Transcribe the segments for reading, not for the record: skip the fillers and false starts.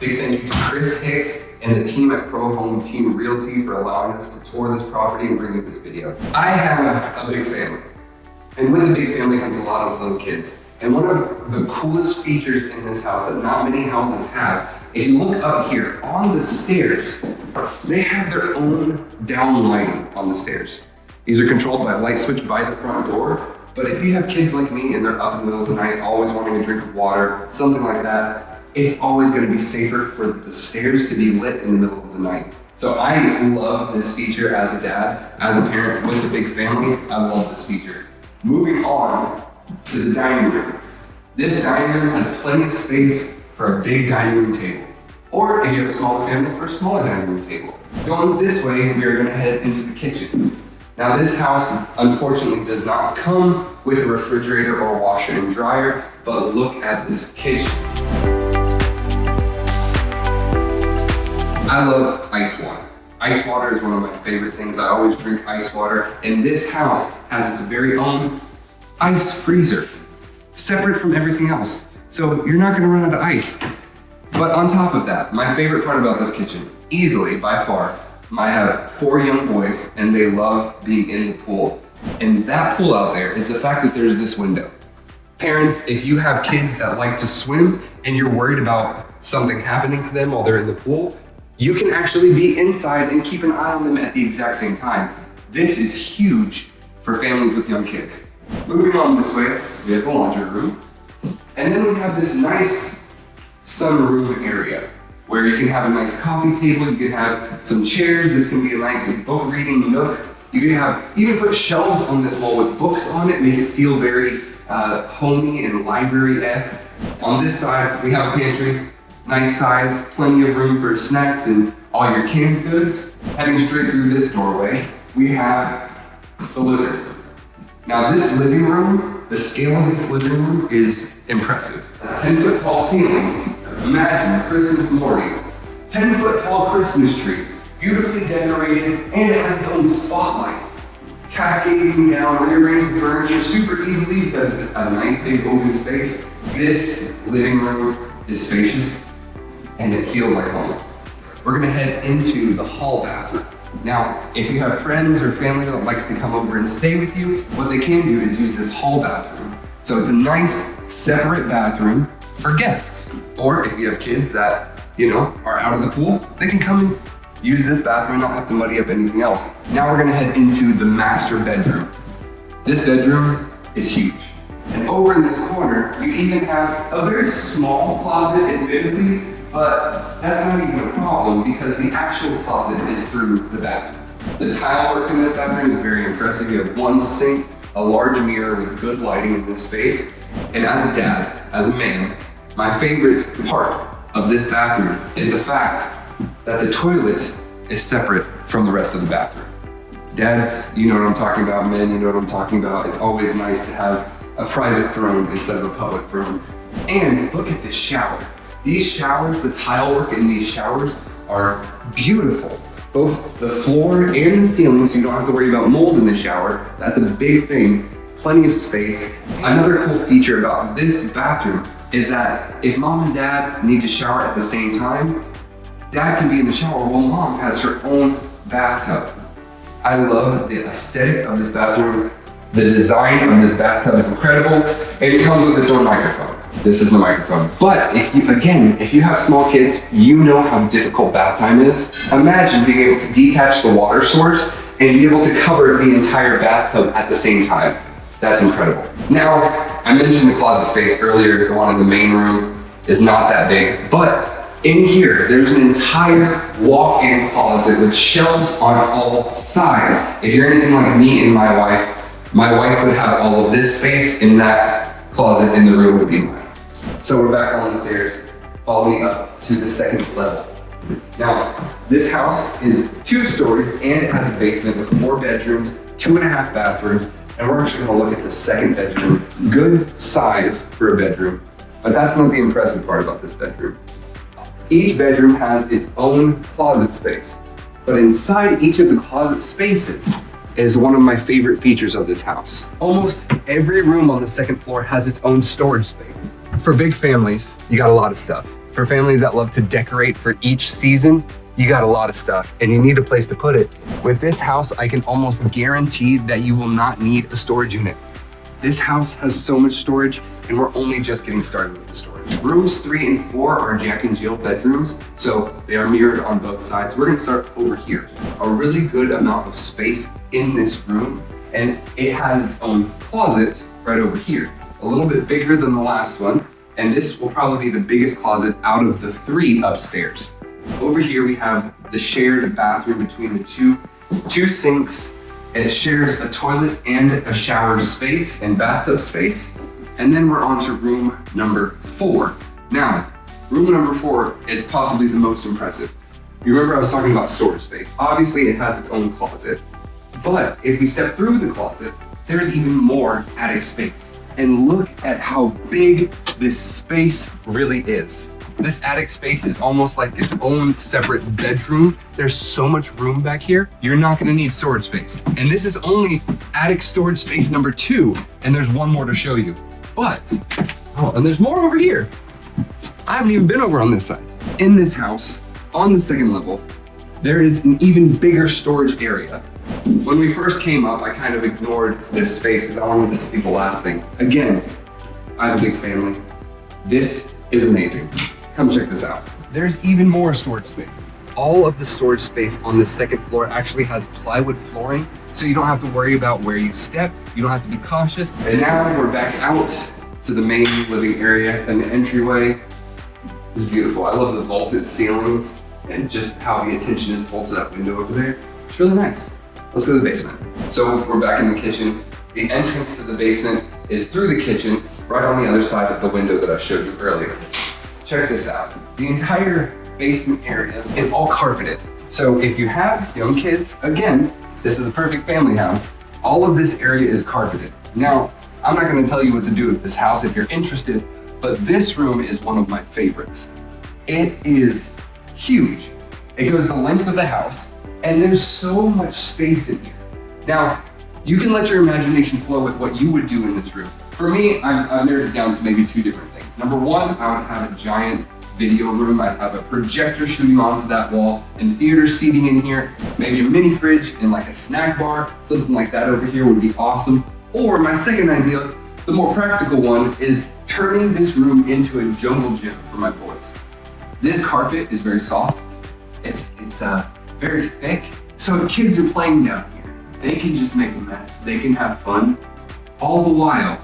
Big thank you to Chris Hicks and the team at Pro Home Team Realty for allowing us to tour this property and bring you this video. I have a big family, and with a big family comes a lot of little kids. And one of the coolest features in this house that not many houses have, if you look up here on the stairs, they have their own down lighting on the stairs. These are controlled by a light switch by the front door. But if you have kids like me and they're up in the middle of the night, always wanting a drink of water, something like that, it's always going to be safer for the stairs to be lit in the middle of the night. So I love this feature as a dad, as a parent with a big family. I love this feature. Moving on to the dining room. This dining room has plenty of space for a big dining room table. Or if you have a smaller family, for a smaller dining room table. Going this way, we are going to head into the kitchen. Now this house, unfortunately, does not come with a refrigerator or washer and dryer, but look at this kitchen. I love ice water. Ice water is one of my favorite things. I always drink ice water, and this house has its very own ice freezer, separate from everything else. So you're not gonna run out of ice. But on top of that, my favorite part about this kitchen, easily, by far, I have 4 young boys and they love being in the pool. And that pool out there is the fact that there's this window. Parents, if you have kids that like to swim and you're worried about something happening to them while they're in the pool, you can actually be inside and keep an eye on them at the exact same time. This is huge for families with young kids. Moving on this way, we have the laundry room. And then we have this nice sunroom area where you can have a nice coffee table, you can have some chairs, this can be a nice book reading nook. You can even put shelves on this wall with books on it, make it feel very homey and library-esque. On this side, we have pantry, nice size, plenty of room for snacks and all your canned goods. Heading straight through this doorway, we have the living room. Now this living room, the scale of this living room is impressive. 10-foot tall ceilings. Imagine Christmas morning. 10-foot tall Christmas tree, beautifully decorated, and it has its own spotlight. Cascading down, rearrange the furniture super easily because it's a nice big open space. This living room is spacious, and it feels like home. We're gonna head into the hall bathroom. Now, if you have friends or family that likes to come over and stay with you, what they can do is use this hall bathroom. So it's a nice separate bathroom for guests. Or if you have kids that, are out of the pool, they can come and use this bathroom and not have to muddy up anything else. Now we're gonna head into the master bedroom. This bedroom is huge. And over in this corner, you even have a very small closet, admittedly, but that's not even a problem because the actual closet is through the bathroom. The tile work in this bathroom is very impressive. You have one sink, a large mirror with good lighting in this space. And as a dad, as a man, my favorite part of this bathroom is the fact that the toilet is separate from the rest of the bathroom. Dads, you know what I'm talking about. Men, you know what I'm talking about. It's always nice to have a private throne instead of a public throne. And look at this shower. These showers, the tile work in these showers are beautiful. Both the floor and the ceiling, so you don't have to worry about mold in the shower. That's a big thing. Plenty of space. Another cool feature about this bathroom is that if mom and dad need to shower at the same time, dad can be in the shower while mom has her own bathtub. I love the aesthetic of this bathroom. The design of this bathtub is incredible, and it comes with its own microphone. This is the microphone. But if you have small kids, you know how difficult bath time is. Imagine being able to detach the water source and be able to cover the entire bathtub at the same time. That's incredible. Now, I mentioned the closet space earlier. The one in the main room is not that big, but in here, there's an entire walk-in closet with shelves on all sides. If you're anything like me and my wife would have all of this space, and that closet in the room would be mine. So we're back on the stairs. Follow me up to the second level. Now, this house is 2 stories and it has a basement with 4 bedrooms, 2.5 bathrooms, and we're actually gonna look at the second bedroom. Good size for a bedroom, but that's not the impressive part about this bedroom. Each bedroom has its own closet space, but inside each of the closet spaces is one of my favorite features of this house. Almost every room on the second floor has its own storage space. For big families, you got a lot of stuff. For families that love to decorate for each season, you got a lot of stuff and you need a place to put it. With this house, I can almost guarantee that you will not need a storage unit. This house has so much storage and we're only just getting started with the storage. Rooms 3 and 4 are Jack and Jill bedrooms, so they are mirrored on both sides. We're gonna start over here. A really good amount of space in this room, and it has its own closet right over here. A little bit bigger than the last one, and this will probably be the biggest closet out of the 3 upstairs. Over here we have the shared bathroom between the two sinks. It shares a toilet and a shower space and bathtub space. And then we're on to room number 4. Now, room number 4 is possibly the most impressive. You remember I was talking about storage space. Obviously it has its own closet, but if we step through the closet, there's even more attic space. And look at how big this space really is. This attic space is almost like its own separate bedroom. There's so much room back here, you're not gonna need storage space. And this is only attic storage space number 2, and there's one more to show you. But, and there's more over here. I haven't even been over on this side. In this house, on the 2nd level, there is an even bigger storage area. When we first came up, I kind of ignored this space because I wanted this to be the last thing. Again, I have a big family. This is amazing. Come check this out. There's even more storage space. All of the storage space on the 2nd floor actually has plywood flooring, so you don't have to worry about where you step. You don't have to be cautious. And now we're back out to the main living area, and the entryway is beautiful. I love the vaulted ceilings and just how the attention is pulled to that window over there. It's really nice. Let's go to the basement. So we're back in the kitchen. The entrance to the basement is through the kitchen, right on the other side of the window that I showed you earlier. Check this out. The entire basement area is all carpeted. So if you have young kids, again, this is a perfect family house. All of this area is carpeted. Now, I'm not gonna tell you what to do with this house if you're interested, but this room is one of my favorites. It is huge. It goes the length of the house, and there's so much space in here. Now, you can let your imagination flow with what you would do in this room. For me, I've narrowed it down to maybe 2 different things. Number 1, I would have a giant video room. I'd have a projector shooting onto that wall and theater seating in here, maybe a mini fridge and like a snack bar, something like that over here would be awesome. Or my second idea, the more practical one, is turning this room into a jungle gym for my boys. This carpet is very soft. It's very thick. So if kids are playing down here, they can just make a mess. They can have fun. All the while,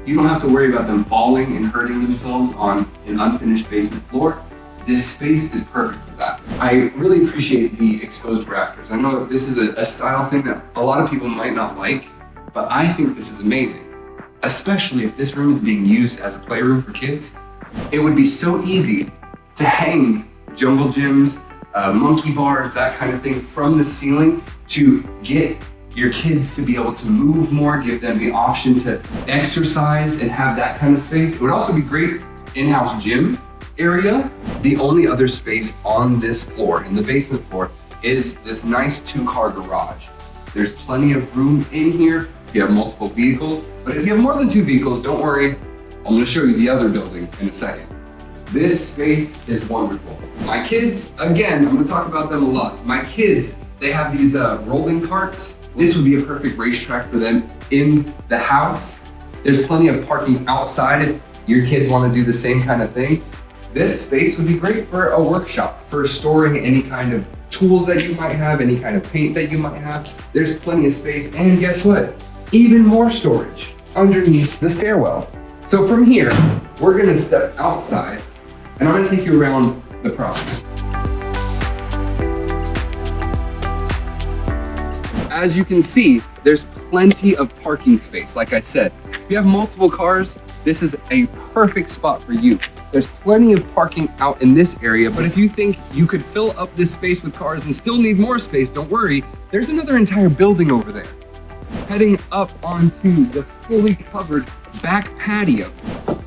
you don't have to worry about them falling and hurting themselves on an unfinished basement floor. This space is perfect for that. I really appreciate the exposed rafters. I know this is a style thing that a lot of people might not like, but I think this is amazing, especially if this room is being used as a playroom for kids. It would be so easy to hang jungle gyms, monkey bars, that kind of thing from the ceiling to get your kids to be able to move more, give them the option to exercise and have that kind of space. It would also be great in-house gym area. The only other space on this floor, in the basement floor, is this nice 2-car garage. There's plenty of room in here if you have multiple vehicles, but if you have more than 2 vehicles, don't worry. I'm gonna show you the other building in a second. This space is wonderful. My kids, again, I'm gonna talk about them a lot. My kids, they have these rolling carts. This would be a perfect racetrack for them in the house. There's plenty of parking outside if your kids want to do the same kind of thing. This space would be great for a workshop, for storing any kind of tools that you might have, any kind of paint that you might have. There's plenty of space, and guess what? Even more storage underneath the stairwell. So from here, we're gonna step outside, and I'm gonna take you around the property. As you can see, there's plenty of parking space. Like I said, if you have multiple cars, this is a perfect spot for you. There's plenty of parking out in this area, but if you think you could fill up this space with cars and still need more space, don't worry. There's another entire building over there. Heading up onto the fully covered back patio,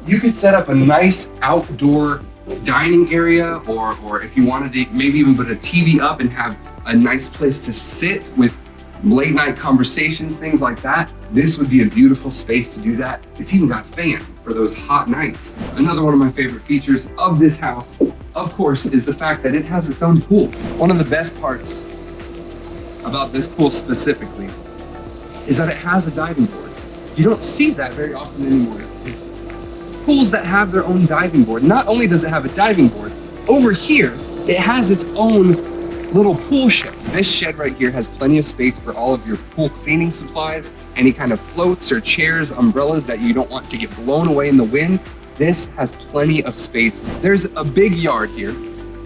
you could set up a nice outdoor dining area, or if you wanted to maybe even put a TV up and have a nice place to sit with late night conversations, things like that, this would be a beautiful space to do that. It's even got fan for those hot nights. Another one of my favorite features of this house, of course, is the fact that it has its own pool. One of the best parts about this pool specifically is that it has a diving board. You don't see that very often anymore. Pools that have their own diving board. Not only does it have a diving board, over here, it has its own little pool shed. This shed right here has plenty of space for all of your pool cleaning supplies, any kind of floats or chairs, umbrellas that you don't want to get blown away in the wind. This has plenty of space. There's a big yard here,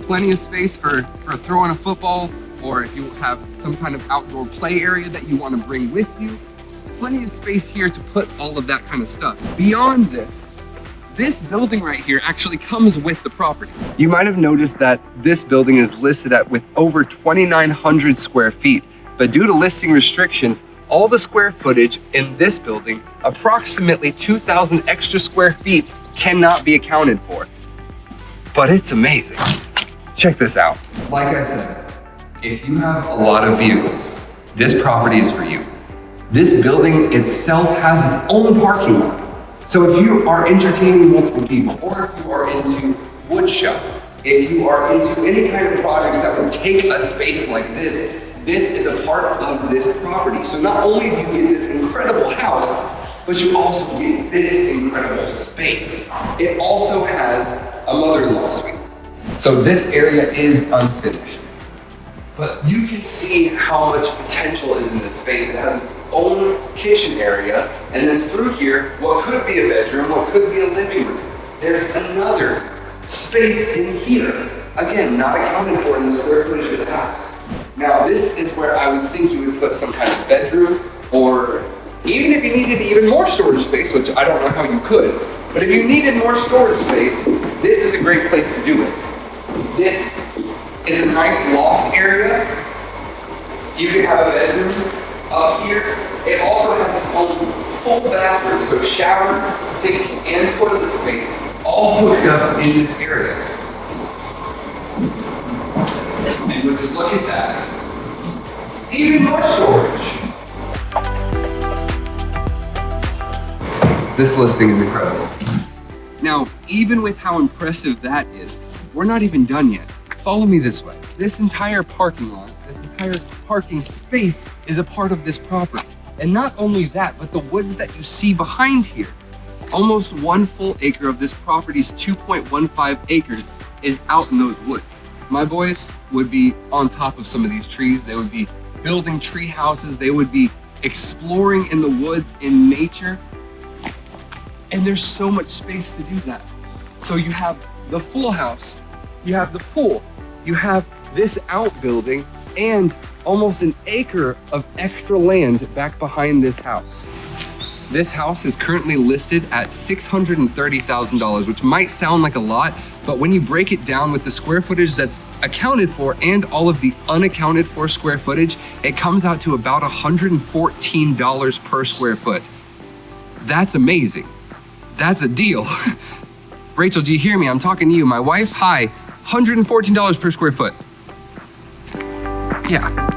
plenty of space for throwing a football, or if you have some kind of outdoor play area that you want to bring with you. Plenty of space here to put all of that kind of stuff. Beyond this building right here actually comes with the property. You might have noticed that this building is listed at with over 2,900 square feet, but due to listing restrictions, all the square footage in this building, approximately 2,000 extra square feet, cannot be accounted for. But it's amazing. Check this out. Like I said, if you have a lot of vehicles, this property is for you. This building itself has its own parking lot. So if you are entertaining multiple people, or if you are into wood shop, if you are into any kind of projects that would take a space like this is a part of this property. So not only do you get this incredible house, but you also get this incredible space. It also has a mother-in-law suite. So this area is unfinished. But you can see how much potential is in this space. It has its own kitchen area, and then through here, what could be a bedroom, what could be a living room. There's another space in here. Again, not accounted for in the square footage of the house. Now, this is where I would think you would put some kind of bedroom, or even if you needed even more storage space, which I don't know how you could, but if you needed more storage space, this is a great place to do it. This is a nice loft area. You can have a bedroom up here. It also has its own full bathroom, so shower, sink, and toilet space all hooked up in this area. And would you look at that? Even more storage. This listing is incredible. Now, even with how impressive that is, we're not even done yet. Follow me this way. This entire parking lot, this entire parking space is a part of this property. And not only that, but the woods that you see behind here, almost 1 full acre of this property's 2.15 acres is out in those woods. My boys would be on top of some of these trees. They would be building tree houses. They would be exploring in the woods, in nature. And there's so much space to do that. So you have the full house, you have the pool, you have this outbuilding, and almost an acre of extra land back behind this house. This house is currently listed at $630,000, which might sound like a lot, but when you break it down with the square footage that's accounted for and all of the unaccounted for square footage, it comes out to about $114 per square foot. That's amazing. That's a deal. Rachel, do you hear me? I'm talking to you, my wife. Hi, $114 per square foot. Yeah.